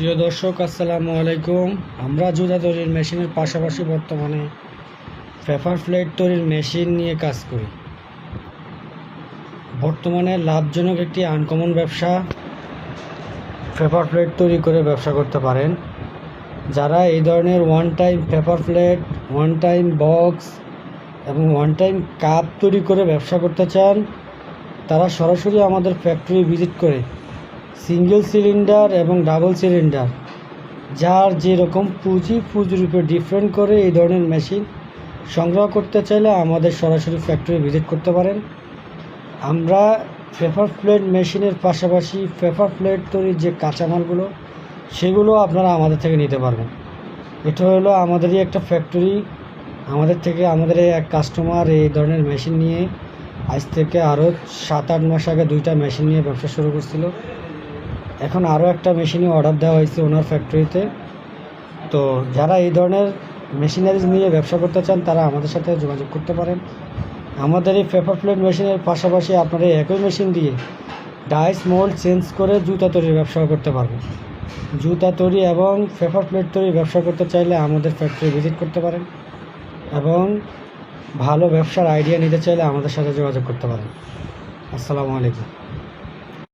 প্রিয় দর্শক, আসসালামু আলাইকুম। আমরা জুতা তৈরির মেশিনের পাশাপাশি বর্তমানে পেপার প্লেট তৈরির মেশিন নিয়ে কাজ করি। বর্তমানে লাভজনক একটি আনকমন ব্যবসা পেপার প্লেট তৈরি করে ব্যবসা করতে পারেন। যারা এই ধরনের one time paper plate, one time box এবং ওয়ান টাইম কাপ তৈরি করে ব্যবসা করতে চান, তারা সরাসরি আমাদের ফ্যাক্টরি ভিজিট করে সিঙ্গেল সিলিন্ডার এবং ডাবল সিলিন্ডার, যার যেরকম পুঁজির উপর ডিফারেন্ট করে এই ধরনের মেশিন সংগ্রহ করতে চাইলে আমাদের সরাসরি ফ্যাক্টরি ভিজিট করতে পারেন। আমরা পেপার প্লেট মেশিনের পাশাপাশি পেপার প্লেট তৈরির যে কাঁচামালগুলো, সেগুলো আপনারা আমাদের থেকে নিতে পারবেন। এটা হলো আমাদেরই একটা ফ্যাক্টরি। আমাদের এক কাস্টমার এই ধরনের মেশিন নিয়ে আজ থেকে আরও 7-8 মাস আগে 2টা মেশিন নিয়ে ব্যবসা শুরু করছিল। এখন আরও একটা মেশিনই অর্ডার দেওয়া হয়েছে ওনার ফ্যাক্টরিতে। তো যারা এই ধরনের মেশিনারিজ নিয়ে ব্যবসা করতে চান, তারা আমাদের সাথে যোগাযোগ করতে পারেন। আমাদের এই পেপার প্লেট মেশিনের পাশাপাশি আপনারা একই মেশিন দিয়ে ডাইস মোল্ড চেঞ্জ করে জুতা তৈরির ব্যবসা করতে পারবেন। জুতা তৈরি এবং পেপার প্লেট তৈরির ব্যবসা করতে চাইলে আমাদের ফ্যাক্টরি ভিজিট করতে পারেন, এবং ভালো ব্যবসার আইডিয়া নিতে চাইলে আমাদের সাথে যোগাযোগ করতে পারেন। আসসালামু আলাইকুম।